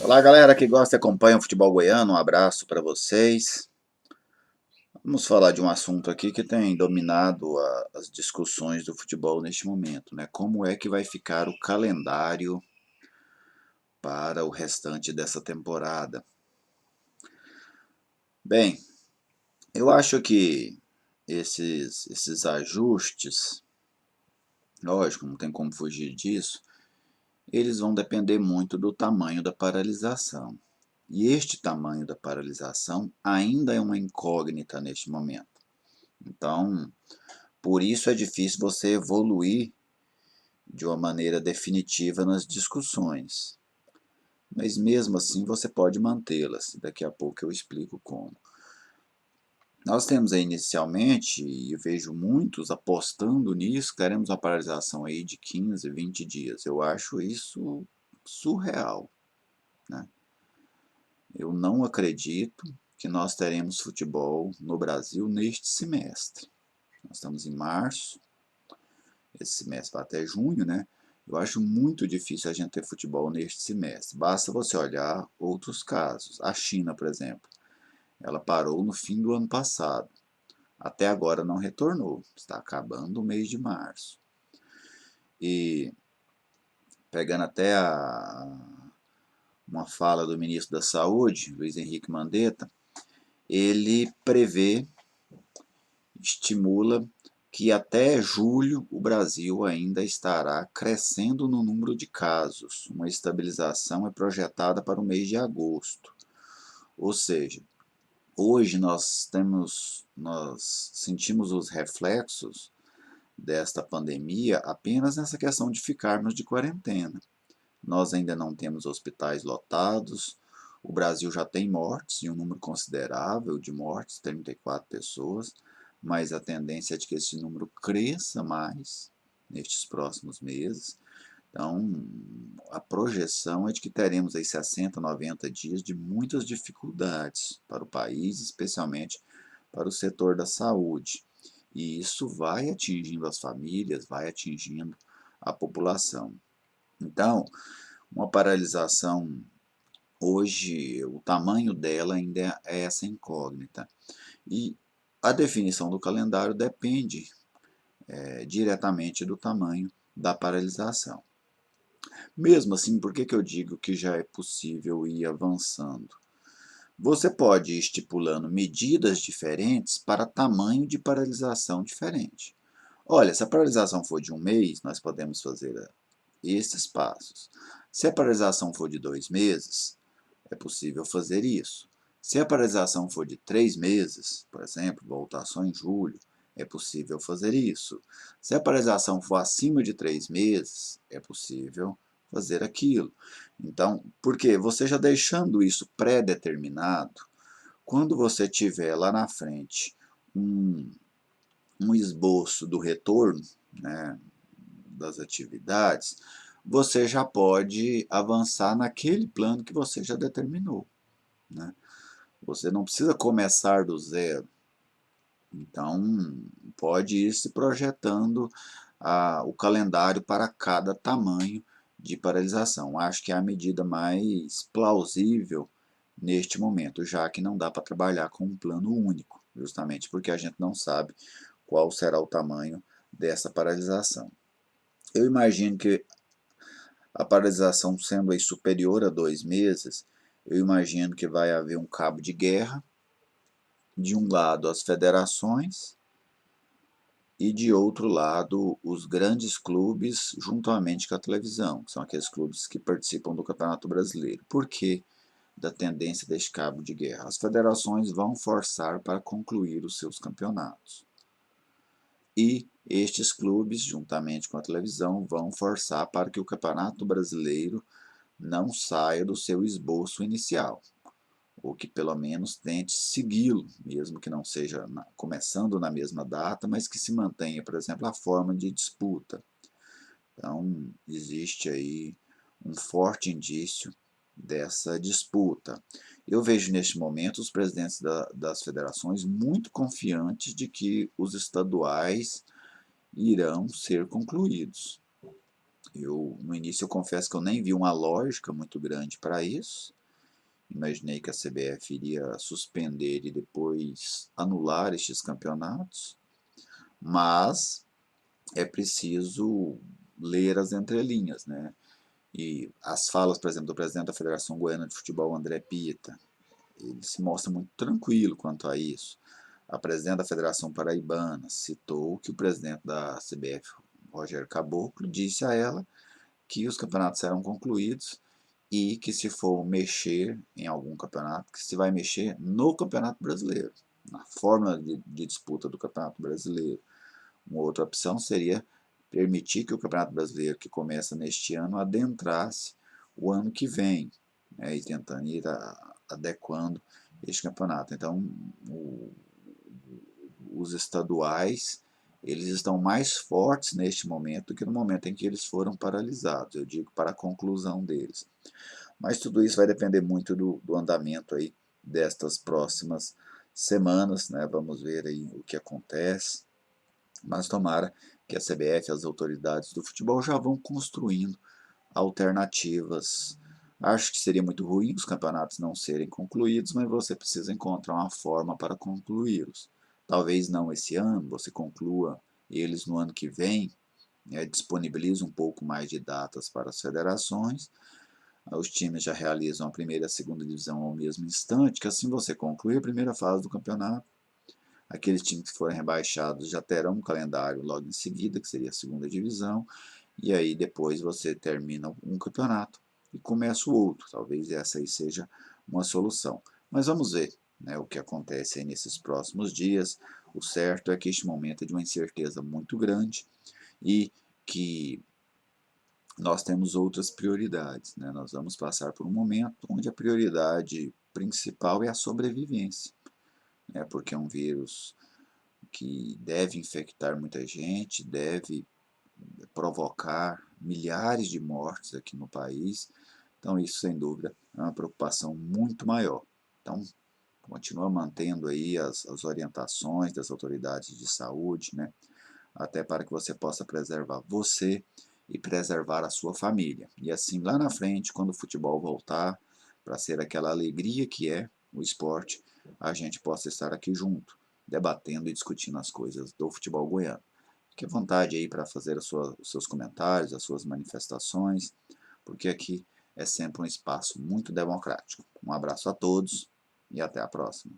Olá, galera que gosta e acompanha o futebol goiano, um abraço para vocês. Vamos falar de um assunto aqui que tem dominado as discussões do futebol neste momento, né? Como é que vai ficar o calendário para o restante dessa temporada? Bem, eu acho que esses ajustes, lógico, não tem como fugir disso, eles vão depender muito do tamanho da paralisação. E este tamanho da paralisação ainda é uma incógnita neste momento. Então, por isso é difícil você evoluir de uma maneira definitiva nas discussões. Mas mesmo assim você pode mantê-las. Daqui a pouco eu explico como. Nós temos aí inicialmente, e eu vejo muitos apostando nisso, teremos uma paralisação aí de 15, 20 dias. Eu acho isso surreal, né? Eu não acredito que nós teremos futebol no Brasil neste semestre. Nós estamos em março, esse semestre vai até junho, né? Eu acho muito difícil a gente ter futebol neste semestre. Basta você olhar outros casos. A China, por exemplo, ela parou no fim do ano passado. Até agora não retornou. Está acabando o mês de março. E pegando até uma fala do ministro da Saúde, Luiz Henrique Mandetta, ele prevê, estimula que até julho o Brasil ainda estará crescendo no número de casos. Uma estabilização é projetada para o mês de agosto. Ou seja, hoje nós sentimos os reflexos desta pandemia apenas nessa questão de ficarmos de quarentena. Nós ainda não temos hospitais lotados, o Brasil já tem mortes, e um número considerável de mortes, 34 pessoas, mas a tendência é de que esse número cresça mais nestes próximos meses. Então, a projeção é de que teremos aí 60, 90 dias de muitas dificuldades para o país, especialmente para o setor da saúde. E isso vai atingindo as famílias, vai atingindo a população. Então, uma paralisação hoje, o tamanho dela ainda é essa incógnita. E a definição do calendário depende diretamente do tamanho da paralisação. Mesmo assim, por que eu digo que já é possível ir avançando? Você pode ir estipulando medidas diferentes para tamanho de paralisação diferente. Olha, se a paralisação for de um mês, nós podemos fazer esses passos. Se a paralisação for de 2 meses, é possível fazer isso. Se a paralisação for de 3 meses, por exemplo, voltar só em julho, é possível fazer isso. Se a paralisação for acima de 3 meses, é possível fazer aquilo. Então, porque você já deixando isso pré-determinado, quando você tiver lá na frente um esboço do retorno, né, das atividades, você já pode avançar naquele plano que você já determinou, né? Você não precisa começar do zero. Então, pode ir se projetando o calendário para cada tamanho de paralisação. Acho que é a medida mais plausível neste momento, já que não dá para trabalhar com um plano único, justamente porque a gente não sabe qual será o tamanho dessa paralisação. Eu imagino que a paralisação sendo aí superior a 2 meses, eu imagino que vai haver um cabo de guerra, de um lado as federações e de outro lado os grandes clubes juntamente com a televisão, que são aqueles clubes que participam do Campeonato Brasileiro. Por que da tendência deste cabo de guerra? As federações vão forçar para concluir os seus campeonatos. E estes clubes, juntamente com a televisão, vão forçar para que o Campeonato Brasileiro não saia do seu esboço inicial, ou que pelo menos tente segui-lo, mesmo que não seja começando na mesma data, mas que se mantenha, por exemplo, a forma de disputa. Então, existe aí um forte indício dessa disputa. Eu vejo neste momento os presidentes das federações muito confiantes de que os estaduais irão ser concluídos. No início eu confesso que eu nem vi uma lógica muito grande para isso. Imaginei que a CBF iria suspender e depois anular estes campeonatos, mas é preciso ler as entrelinhas, né? E as falas, por exemplo, do presidente da Federação Goiana de Futebol, André Pita, ele se mostra muito tranquilo quanto a isso. A presidente da Federação Paraibana citou que o presidente da CBF, Rogério Caboclo, disse a ela que os campeonatos serão concluídos e que se for mexer em algum campeonato, que se vai mexer no Campeonato Brasileiro, na fórmula de disputa do Campeonato Brasileiro. Uma outra opção seria permitir que o Campeonato Brasileiro, que começa neste ano, adentrasse o ano que vem, né, e tentando ir adequando este campeonato. Então, os estaduais, eles estão mais fortes neste momento do que no momento em que eles foram paralisados, eu digo, para a conclusão deles. Mas tudo isso vai depender muito do andamento aí destas próximas semanas, né? Vamos ver aí o que acontece, mas tomara que a CBF e as autoridades do futebol já vão construindo alternativas. Acho que seria muito ruim os campeonatos não serem concluídos, mas você precisa encontrar uma forma para concluí-los. Talvez não esse ano, você conclua eles no ano que vem, né, disponibiliza um pouco mais de datas para as federações, os times já realizam a primeira e a segunda divisão ao mesmo instante, que assim você conclui a primeira fase do campeonato. Aqueles times que forem rebaixados já terão um calendário logo em seguida, que seria a segunda divisão, e aí depois você termina um campeonato e começa o outro. Talvez essa aí seja uma solução. Mas vamos ver, né, o que acontece aí nesses próximos dias. O certo é que este momento é de uma incerteza muito grande e que nós temos outras prioridades, né? Nós vamos passar por um momento onde a prioridade principal é a sobrevivência, né? Porque é um vírus que deve infectar muita gente, deve provocar milhares de mortes aqui no país. Então isso, sem dúvida, é uma preocupação muito maior. Então, continua mantendo aí as orientações das autoridades de saúde, né? Até para que você possa preservar você e preservar a sua família. E assim, lá na frente, quando o futebol voltar, para ser aquela alegria que é o esporte, a gente possa estar aqui junto, debatendo e discutindo as coisas do futebol goiano. Fique à vontade aí para fazer os seus comentários, as suas manifestações, porque aqui é sempre um espaço muito democrático. Um abraço a todos e até a próxima.